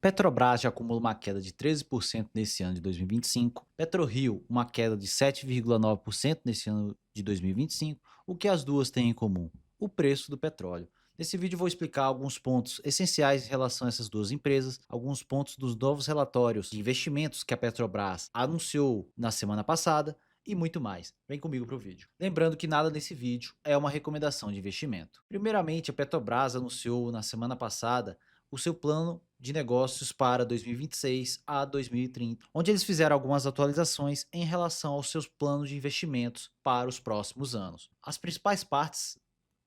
Petrobras já acumula uma queda de 13% nesse ano de 2025, PetroRio uma queda de 7,9% nesse ano de 2025. O que as duas têm em comum? O preço do petróleo. Nesse vídeo vou explicar alguns pontos essenciais em relação a essas duas empresas, alguns pontos dos novos relatórios de investimentos que a Petrobras anunciou na semana passada e muito mais. Vem comigo para o vídeo. Lembrando que nada nesse vídeo é uma recomendação de investimento. Primeiramente, a Petrobras anunciou na semana passada o seu plano de negócios para 2026 a 2030, onde eles fizeram algumas atualizações em relação aos seus planos de investimentos para os próximos anos. As principais partes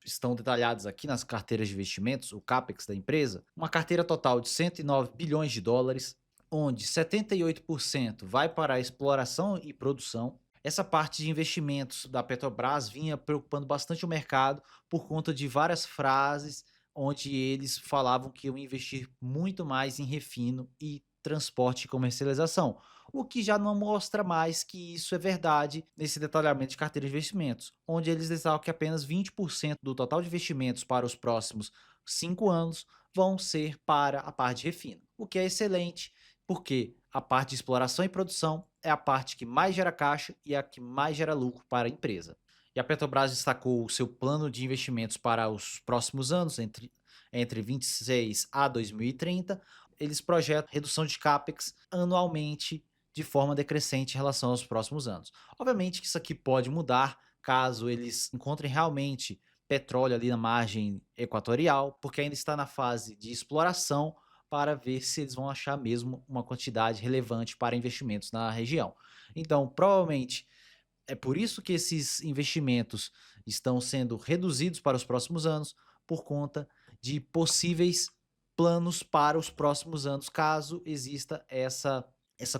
estão detalhadas aqui nas carteiras de investimentos, o CAPEX da empresa, uma carteira total de 109 bilhões de dólares, onde 78% vai para a exploração e produção. Essa parte de investimentos da Petrobras vinha preocupando bastante o mercado por conta de várias frases onde eles falavam que iam investir muito mais em refino e transporte e comercialização, o que já não mostra mais que isso é verdade nesse detalhamento de carteira de investimentos, onde eles destacaram que apenas 20% do total de investimentos para os próximos 5 anos vão ser para a parte de refino, o que é excelente, porque a parte de exploração e produção é a parte que mais gera caixa e a que mais gera lucro para a empresa. E a Petrobras destacou o seu plano de investimentos para os próximos anos, entre 26 a 2030. Eles projetam redução de CAPEX anualmente de forma decrescente em relação aos próximos anos. Obviamente que isso aqui pode mudar caso eles encontrem realmente petróleo ali na margem equatorial, porque ainda está na fase de exploração para ver se eles vão achar mesmo uma quantidade relevante para investimentos na região. Então, provavelmente é por isso que esses investimentos estão sendo reduzidos para os próximos anos, por conta de possíveis planos para os próximos anos, caso exista essa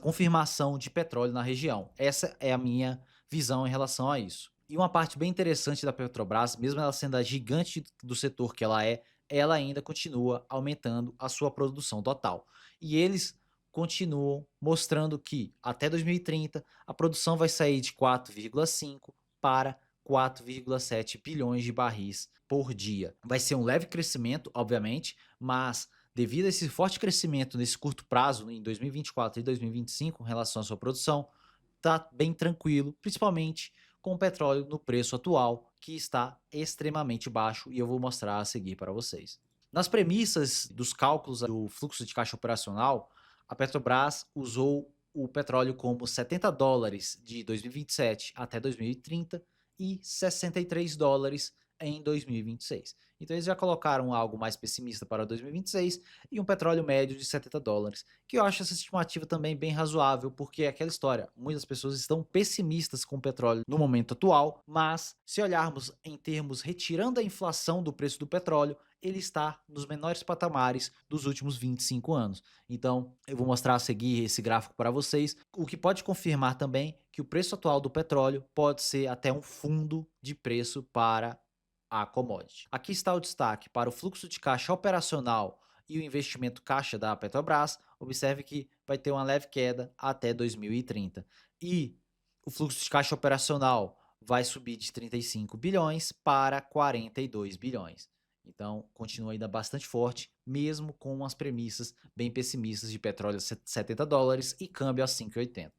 confirmação de petróleo na região. Essa é a minha visão em relação a isso. E uma parte bem interessante da Petrobras, mesmo ela sendo a gigante do setor que ela ainda continua aumentando a sua produção total. E eles continuam mostrando que até 2030 a produção vai sair de 4,5 para 4,7 bilhões de barris por dia. Vai ser um leve crescimento, obviamente, mas devido a esse forte crescimento nesse curto prazo, em 2024 e 2025, em relação à sua produção, está bem tranquilo, principalmente com o petróleo no preço atual, que está extremamente baixo, e eu vou mostrar a seguir para vocês. Nas premissas dos cálculos do fluxo de caixa operacional, a Petrobras usou o petróleo como $70 de 2027 até 2030 e $63 em 2026. Então eles já colocaram algo mais pessimista para 2026 e um petróleo médio de $70, que eu acho essa estimativa também bem razoável, porque é aquela história, muitas pessoas estão pessimistas com o petróleo no momento atual, mas se olharmos em termos retirando a inflação do preço do petróleo, ele está nos menores patamares dos últimos 25 anos. Então, eu vou mostrar a seguir esse gráfico para vocês, o que pode confirmar também que o preço atual do petróleo pode ser até um fundo de preço para a commodity. Aqui está o destaque para o fluxo de caixa operacional e o investimento caixa da Petrobras. Observe que vai ter uma leve queda até 2030. E o fluxo de caixa operacional vai subir de 35 bilhões para 42 bilhões. Então, continua ainda bastante forte, mesmo com as premissas bem pessimistas de petróleo a $70 e câmbio a 5,80.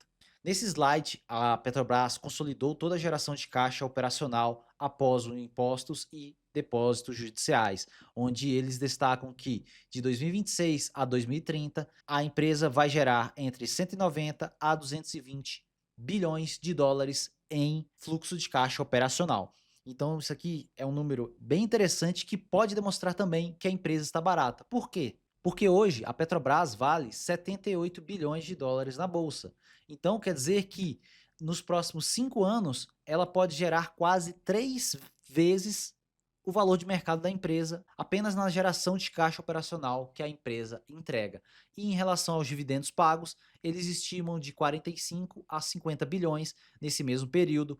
Nesse slide, a Petrobras consolidou toda a geração de caixa operacional após os impostos e depósitos judiciais, onde eles destacam que de 2026 a 2030 a empresa vai gerar entre 190 a 220 bilhões de dólares em fluxo de caixa operacional. Então, isso aqui é um número bem interessante que pode demonstrar também que a empresa está barata. Por quê? Porque hoje a Petrobras vale 78 bilhões de dólares na bolsa. Então, quer dizer que nos próximos 5 anos ela pode gerar quase 3 vezes o valor de mercado da empresa apenas na geração de caixa operacional que a empresa entrega. E em relação aos dividendos pagos, eles estimam de 45 a 50 bilhões nesse mesmo período,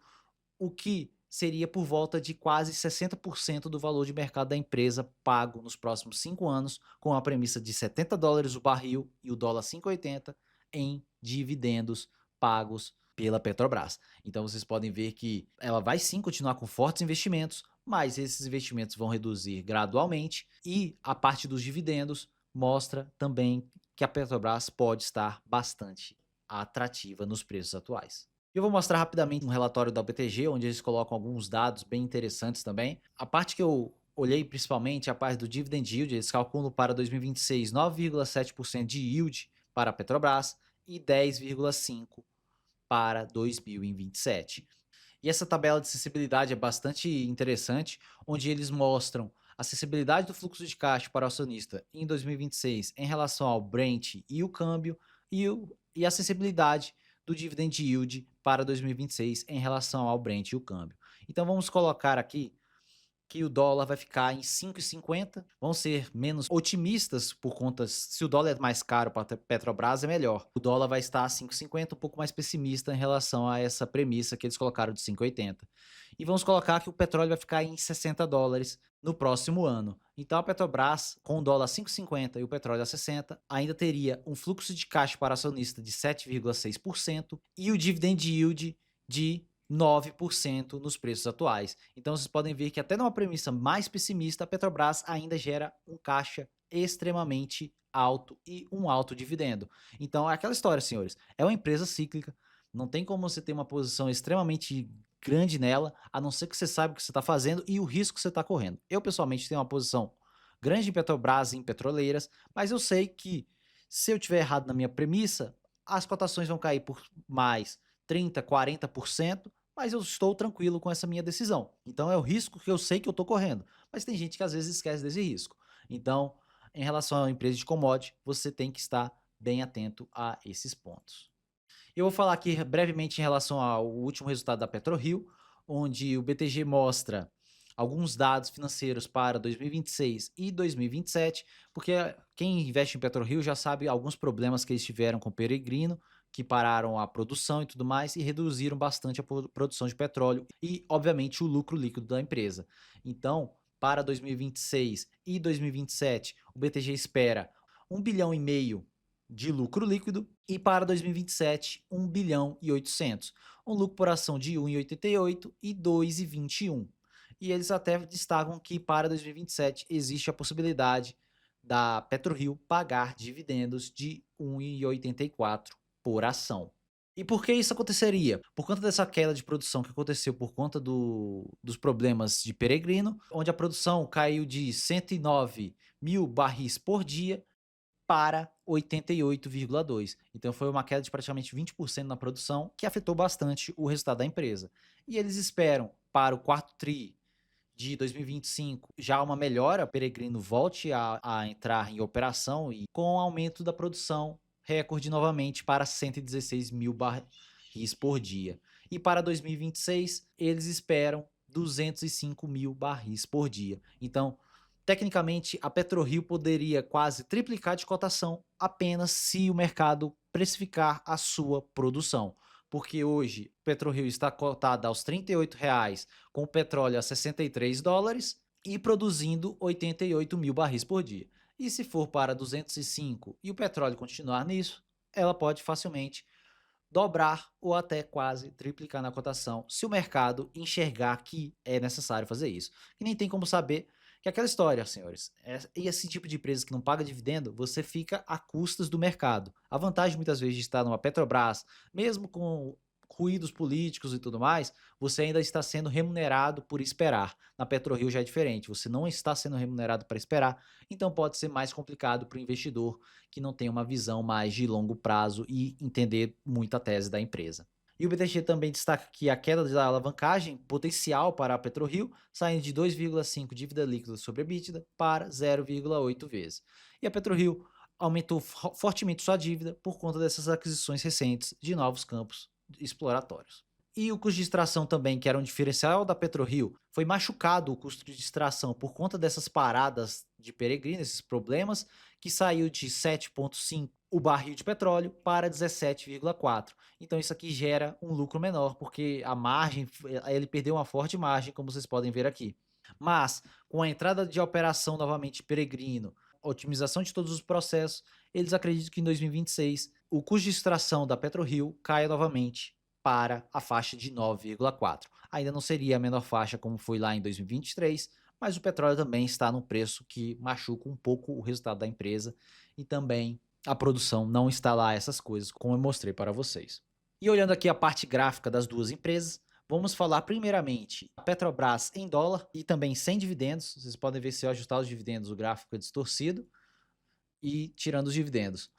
o que seria por volta de quase 60% do valor de mercado da empresa pago nos próximos 5 anos, com a premissa de $70 o barril e o dólar 5,80 em dividendos pagos pela Petrobras. Então vocês podem ver que ela vai sim continuar com fortes investimentos, mas esses investimentos vão reduzir gradualmente e a parte dos dividendos mostra também que a Petrobras pode estar bastante atrativa nos preços atuais. Eu vou mostrar rapidamente um relatório da BTG, onde eles colocam alguns dados bem interessantes também. A parte que eu olhei principalmente é a parte do dividend yield. Eles calculam para 2026 9,7% de yield para a Petrobras e 10,5% para 2027. E essa tabela de acessibilidade é bastante interessante, onde eles mostram a acessibilidade do fluxo de caixa para o acionista em 2026 em relação ao Brent e o câmbio, e a acessibilidade do dividend yield para 2026 em relação ao Brent e o câmbio. Então vamos colocar aqui que o dólar vai ficar em 5,50. Vão ser menos otimistas por conta, se o dólar é mais caro para a Petrobras é melhor. O dólar vai estar a 5,50, um pouco mais pessimista em relação a essa premissa que eles colocaram de 5,80. E vamos colocar que o petróleo vai ficar em $60 no próximo ano. Então a Petrobras, com o dólar a 5,50 e o petróleo a 60, ainda teria um fluxo de caixa para acionista de 7,6% e o dividend yield de 9% nos preços atuais. Então vocês podem ver que até numa premissa mais pessimista, a Petrobras ainda gera um caixa extremamente alto e um alto dividendo. Então é aquela história, senhores, é uma empresa cíclica, não tem como você ter uma posição extremamente grande nela, a não ser que você saiba o que você está fazendo e o risco que você está correndo. Eu pessoalmente tenho uma posição grande em Petrobras e em petroleiras, mas eu sei que se eu tiver errado na minha premissa, as cotações vão cair por mais 30, 40%, mas eu estou tranquilo com essa minha decisão. Então é o risco que eu sei que eu estou correndo, mas tem gente que às vezes esquece desse risco. Então, em relação à empresa de commodity, você tem que estar bem atento a esses pontos. Eu vou falar aqui brevemente em relação ao último resultado da PetroRio, onde o BTG mostra alguns dados financeiros para 2026 e 2027, porque quem investe em PetroRio já sabe alguns problemas que eles tiveram com o Peregrino, que pararam a produção e tudo mais e reduziram bastante a produção de petróleo e, obviamente, o lucro líquido da empresa. Então, para 2026 e 2027, o BTG espera 1,5 bilhão de lucro líquido e para 2027, 1 bilhão e 800. Um lucro por ação de 1,88 e 2,21. E eles até destacam que para 2027 existe a possibilidade da PetroRio pagar dividendos de 1,84 por ação. E por que isso aconteceria? Por conta dessa queda de produção que aconteceu por conta dos problemas de Peregrino, onde a produção caiu de 109 mil barris por dia para 88,2. Então foi uma queda de praticamente 20% na produção, que afetou bastante o resultado da empresa. E eles esperam para o quarto tri de 2025 já uma melhora, Peregrino volte a entrar em operação e com o aumento da produção, recorde novamente para 116 mil barris por dia. E para 2026 eles esperam 205 mil barris por dia. Então, tecnicamente, a PetroRio poderia quase triplicar de cotação apenas se o mercado precificar a sua produção. Porque hoje o PetroRio está cotada aos R$ 38,00, com o petróleo a $63 e produzindo 88 mil barris por dia. E se for para 205 e o petróleo continuar nisso, ela pode facilmente dobrar ou até quase triplicar na cotação, se o mercado enxergar que é necessário fazer isso. E nem tem como saber que é aquela história, senhores. E esse tipo de empresa que não paga dividendo, você fica a custas do mercado. A vantagem muitas vezes de estar numa Petrobras, mesmo com ruídos políticos e tudo mais, você ainda está sendo remunerado por esperar. Na PetroRio já é diferente, você não está sendo remunerado para esperar, então pode ser mais complicado para o investidor que não tem uma visão mais de longo prazo e entender muito a tese da empresa. E o BTG também destaca que a queda da alavancagem potencial para a PetroRio, saindo de 2,5 dívida líquida sobre EBITDA para 0,8 vezes. E a PetroRio aumentou fortemente sua dívida por conta dessas aquisições recentes de novos campos exploratórios. E o custo de extração também, que era um diferencial da PetroRio, foi machucado o custo de extração por conta dessas paradas de Peregrino, esses problemas, que saiu de 7,5 o barril de petróleo para 17,4. Então isso aqui gera um lucro menor, porque a margem, ele perdeu uma forte margem, como vocês podem ver aqui. Mas, com a entrada de operação novamente de Peregrino, otimização de todos os processos, eles acreditam que em 2026 o custo de extração da PetroRio caia novamente para a faixa de 9,4. Ainda não seria a menor faixa como foi lá em 2023, mas o petróleo também está num preço que machuca um pouco o resultado da empresa e também a produção não está lá essas coisas, como eu mostrei para vocês. E olhando aqui a parte gráfica das duas empresas, vamos falar primeiramente a Petrobras em dólar e também sem dividendos. Vocês podem ver, se eu ajustar os dividendos, o gráfico é distorcido, e tirando os dividendos.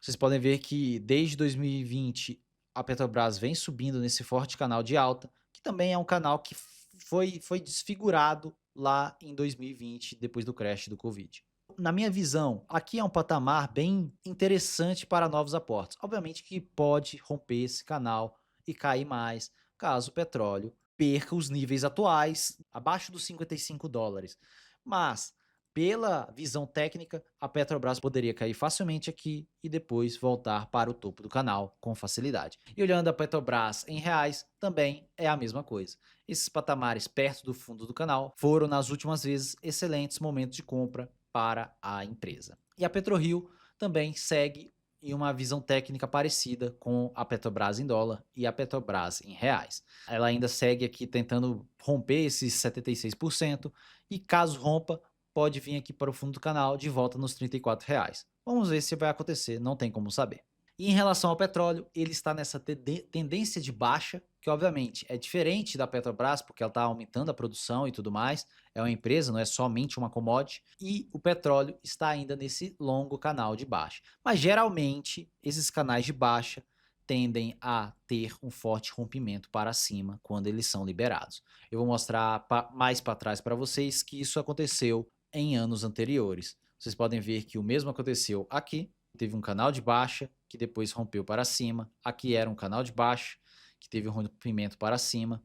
Vocês podem ver que desde 2020 a Petrobras vem subindo nesse forte canal de alta, que também é um canal que foi desfigurado lá em 2020, depois do crash do Covid. Na minha visão, aqui é um patamar bem interessante para novos aportes. Obviamente que pode romper esse canal e cair mais, caso o petróleo perca os níveis atuais, abaixo dos $55. Mas, pela visão técnica, a Petrobras poderia cair facilmente aqui e depois voltar para o topo do canal com facilidade. E olhando a Petrobras em reais, também é a mesma coisa. Esses patamares perto do fundo do canal foram, nas últimas vezes, excelentes momentos de compra para a empresa. E a PetroRio também segue em uma visão técnica parecida com a Petrobras em dólar e a Petrobras em reais. Ela ainda segue aqui tentando romper esses 76% e, caso rompa, pode vir aqui para o fundo do canal de volta nos R$ 34. Vamos ver se vai acontecer, não tem como saber. E em relação ao petróleo, ele está nessa tendência de baixa, que obviamente é diferente da Petrobras, porque ela está aumentando a produção e tudo mais, é uma empresa, não é somente uma commodity, e o petróleo está ainda nesse longo canal de baixa. Mas geralmente, esses canais de baixa tendem a ter um forte rompimento para cima quando eles são liberados. Eu vou mostrar mais para trás para vocês que isso aconteceu em anos anteriores. Vocês podem ver que o mesmo aconteceu aqui, teve um canal de baixa, que depois rompeu para cima, aqui era um canal de baixa, que teve um rompimento para cima,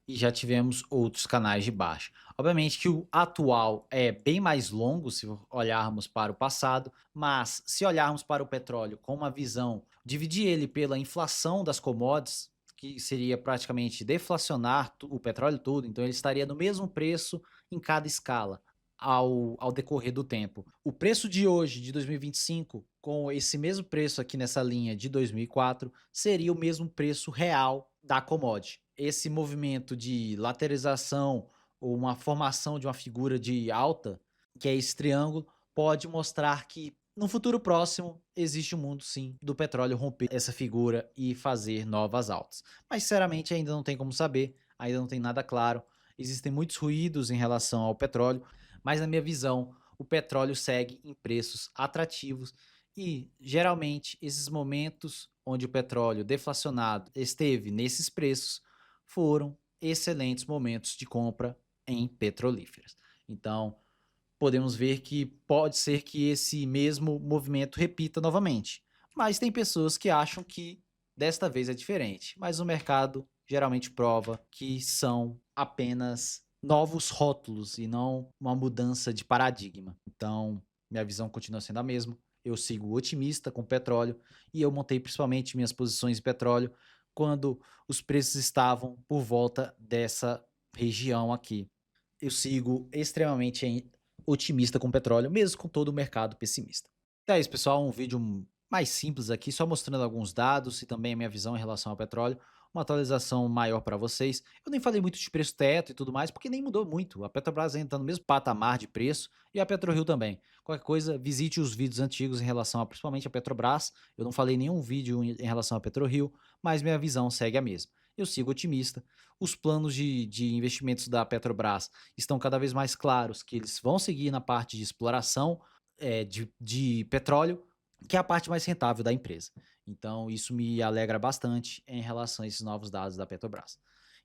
e já tivemos outros canais de baixa. Obviamente que o atual é bem mais longo se olharmos para o passado, mas se olharmos para o petróleo com uma visão, dividir ele pela inflação das commodities, que seria praticamente deflacionar o petróleo todo, então ele estaria no mesmo preço em cada escala ao decorrer do tempo. O preço de hoje, de 2025, com esse mesmo preço aqui nessa linha de 2004, seria o mesmo preço real da commodity. Esse movimento de lateralização ou uma formação de uma figura de alta, que é esse triângulo, pode mostrar que no futuro próximo existe um mundo, sim, do petróleo romper essa figura e fazer novas altas. Mas sinceramente ainda não tem como saber, ainda não tem nada claro. Existem muitos ruídos em relação ao petróleo, mas na minha visão, o petróleo segue em preços atrativos e geralmente esses momentos onde o petróleo deflacionado esteve nesses preços foram excelentes momentos de compra em petrolíferas. Então, podemos ver que pode ser que esse mesmo movimento repita novamente. Mas tem pessoas que acham que desta vez é diferente. Mas o mercado geralmente prova que são apenas novos rótulos e não uma mudança de paradigma. Então, minha visão continua sendo a mesma. Eu sigo otimista com petróleo e eu montei principalmente minhas posições em petróleo quando os preços estavam por volta dessa região aqui. Eu sigo extremamente otimista com petróleo, mesmo com todo o mercado pessimista. Então é isso, pessoal, um vídeo mais simples aqui, só mostrando alguns dados e também a minha visão em relação ao petróleo, uma atualização maior para vocês. Eu nem falei muito de preço teto e tudo mais, porque nem mudou muito. A Petrobras ainda está no mesmo patamar de preço e a PetroRio também. Qualquer coisa, visite os vídeos antigos em relação a principalmente a Petrobras. Eu não falei nenhum vídeo em relação a PetroRio, mas minha visão segue a mesma. Eu sigo otimista. Os planos de investimentos da Petrobras estão cada vez mais claros que eles vão seguir na parte de exploração de petróleo, que é a parte mais rentável da empresa. Então, isso me alegra bastante em relação a esses novos dados da Petrobras.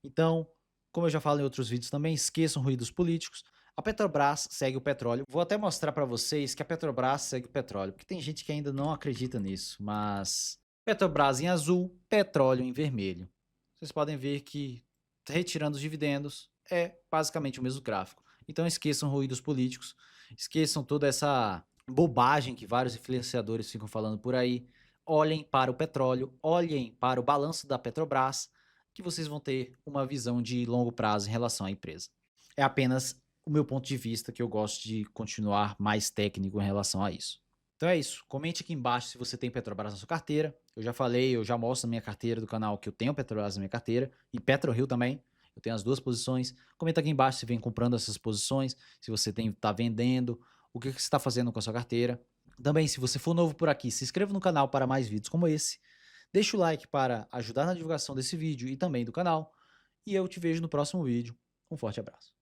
Então, como eu já falei em outros vídeos também, esqueçam ruídos políticos. A Petrobras segue o petróleo. Vou até mostrar para vocês que a Petrobras segue o petróleo, porque tem gente que ainda não acredita nisso, mas Petrobras em azul, petróleo em vermelho. Vocês podem ver que, retirando os dividendos, é basicamente o mesmo gráfico. Então esqueçam ruídos políticos, esqueçam toda essa bobagem que vários influenciadores ficam falando por aí. Olhem para o petróleo, olhem para o balanço da Petrobras, que vocês vão ter uma visão de longo prazo em relação à empresa. É apenas o meu ponto de vista, que eu gosto de continuar mais técnico em relação a isso. Então é isso. Comente aqui embaixo se você tem Petrobras na sua carteira. Eu já falei, eu já mostro na minha carteira do canal que eu tenho Petrobras na minha carteira e PetroRio também. Eu tenho as duas posições. Comenta aqui embaixo se vem comprando essas posições, se você está vendendo, o que você está fazendo com a sua carteira. Também, se você for novo por aqui, se inscreva no canal para mais vídeos como esse. Deixa o like para ajudar na divulgação desse vídeo e também do canal. E eu te vejo no próximo vídeo. Um forte abraço.